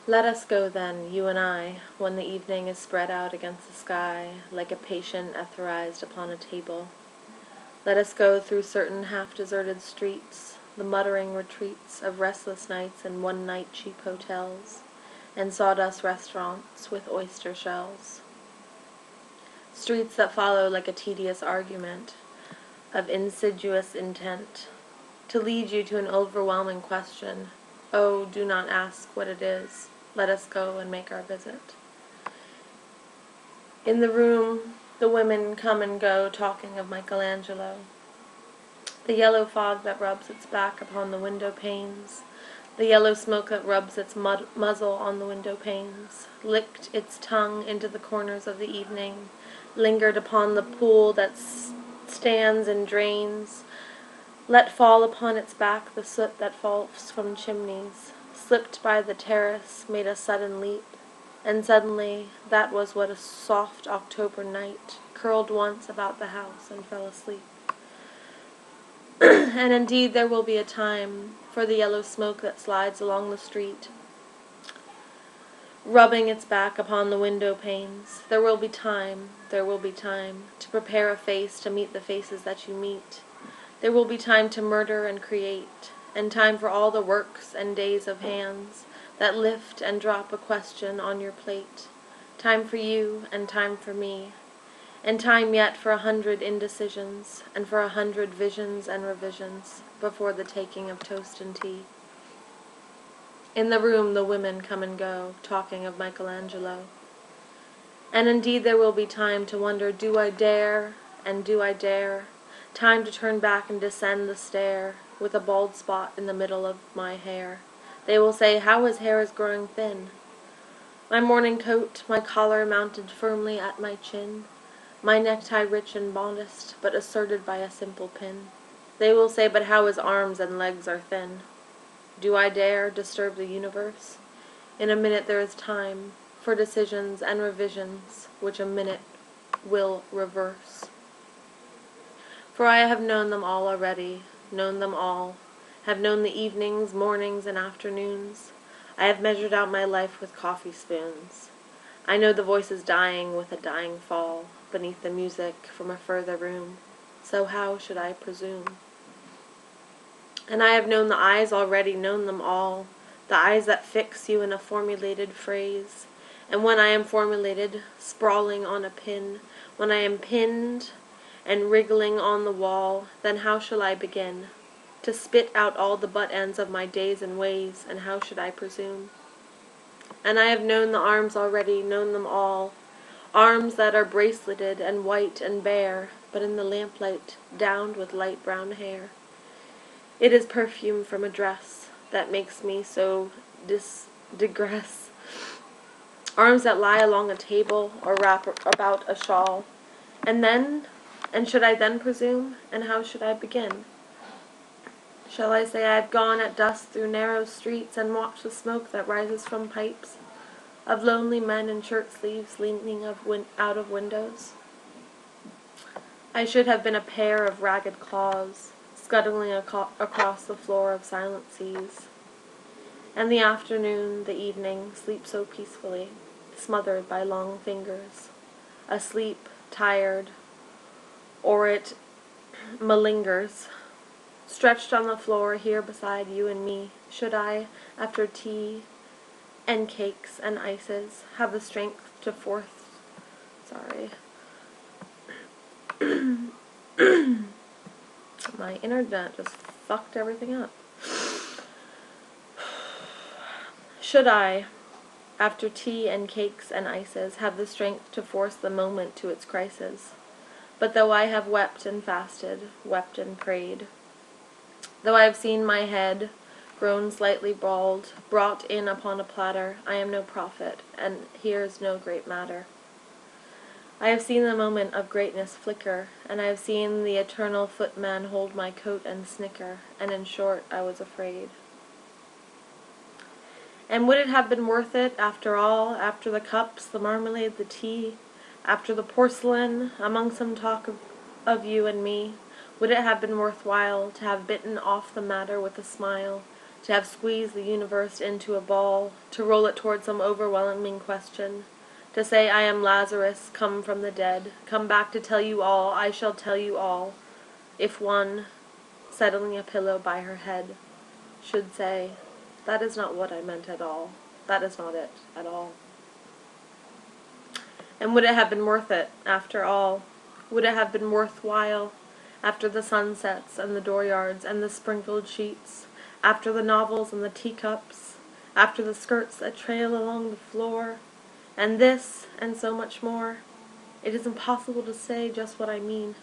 Let us go then, you and I, when the evening is spread out against the sky, like a patient etherized upon a table. Let us go through certain half-deserted streets, the muttering retreats of restless nights and one-night cheap hotels, and sawdust restaurants with oyster shells. Streets that follow like a tedious argument of insidious intent, to lead you to an overwhelming question. Oh, do not ask what it is. Let us go and make our visit. In the room, the women come and go, talking of Michelangelo. The yellow fog that rubs its back upon the window panes, the yellow smoke that rubs its muzzle on the window panes, licked its tongue into the corners of the evening, lingered upon the pool that stands and drains, let fall upon its back the soot that falls from chimneys, slipped by the terrace, made a sudden leap, and suddenly that was what a soft October night, curled once about the house and fell asleep. And indeed there will be a time for the yellow smoke that slides along the street, rubbing its back upon the window panes. There will be time to prepare a face to meet the faces that you meet. There will be time to murder and create, and time for all the works and days of hands that lift and drop a question on your plate. Time for you and time for me, and time yet for 100 indecisions, and for 100 visions and revisions before the taking of toast and tea. In the room the women come and go, talking of Michelangelo. And indeed there will be time to wonder, do I dare, and do I dare? Time to turn back and descend the stair, with a bald spot in the middle of my hair. They will say, how his hair is growing thin. My morning coat, my collar mounted firmly at my chin, my necktie rich and modest, but asserted by a simple pin. They will say, but how his arms and legs are thin. Do I dare disturb the universe? In a minute there is time for decisions and revisions, which a minute will reverse. For I have known them all already, known them all, have known the evenings, mornings, and afternoons. I have measured out my life with coffee spoons. I know the voices dying with a dying fall, beneath the music from a further room. So how should I presume? And I have known the eyes already, known them all, the eyes that fix you in a formulated phrase. And when I am formulated, sprawling on a pin, when I am pinned and wriggling on the wall, then how shall I begin to spit out all the butt ends of my days and ways, and how should I presume? And I have known the arms already, known them all, arms that are braceleted and white and bare, but in the lamplight downed with light brown hair. It is perfume from a dress that makes me so digress. Arms that lie along a table or wrap about a shawl. And should I then presume? And how should I begin? Shall I say I have gone at dusk through narrow streets and watched the smoke that rises from pipes of lonely men in shirt sleeves leaning out of windows? I should have been a pair of ragged claws scuttling across the floor of silent seas. And the afternoon, the evening, sleep so peacefully, smothered by long fingers, asleep, tired, or it malingers, stretched on the floor here beside you and me. Should I, after tea and cakes and ices, have the strength to force... My internet just fucked everything up. Should I, after tea and cakes and ices, have the strength to force the moment to its crisis? But though I have wept and fasted, wept and prayed, though I have seen my head grown slightly bald, brought in upon a platter, I am no prophet, and here's no great matter. I have seen the moment of greatness flicker, and I have seen the eternal footman hold my coat and snicker, and in short, I was afraid. And would it have been worth it, after all, after the cups, the marmalade, the tea, after the porcelain, among some talk of you and me, would it have been worthwhile to have bitten off the matter with a smile, to have squeezed the universe into a ball, to roll it toward some overwhelming question, to say, I am Lazarus, come from the dead, come back to tell you all, I shall tell you all, if one, settling a pillow by her head, should say, that is not what I meant at all, that is not it at all. And would it have been worth it, after all? Would it have been worthwhile, after the sunsets and the dooryards and the sprinkled sheets, after the novels and the teacups, after the skirts that trail along the floor, and this, and so much more? It is impossible to say just what I mean.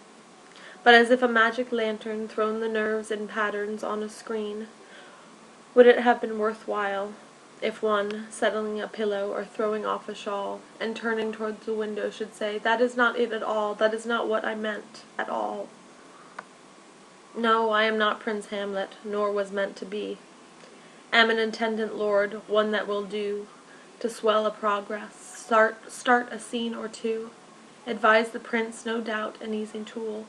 But as if a magic lantern thrown the nerves in patterns on a screen, would it have been worthwhile, if one, settling a pillow or throwing off a shawl, and turning towards the window should say, that is not it at all, that is not what I meant at all. No, I am not Prince Hamlet, nor was meant to be. Am an attendant lord, one that will do, to swell a progress, start a scene or two, advise the prince, no doubt, an easy tool.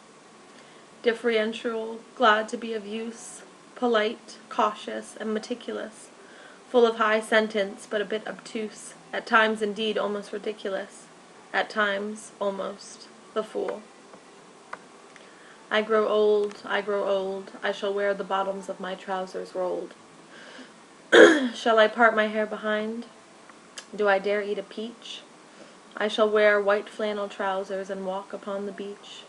Differential, glad to be of use, polite, cautious, and meticulous, full of high sentence, but a bit obtuse, at times indeed almost ridiculous, at times, almost, the fool. I grow old, I shall wear the bottoms of my trousers rolled. Shall I part my hair behind? Do I dare eat a peach? I shall wear white flannel trousers and walk upon the beach.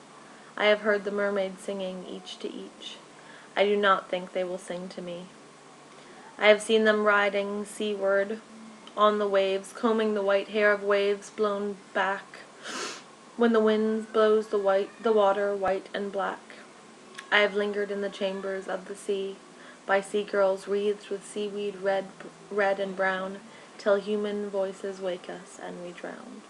I have heard the mermaids singing each to each. I do not think they will sing to me. I have seen them riding seaward on the waves, combing the white hair of waves blown back when the wind blows the water white and black. I have lingered in the chambers of the sea, by sea girls wreathed with seaweed red and brown, till human voices wake us and we drown.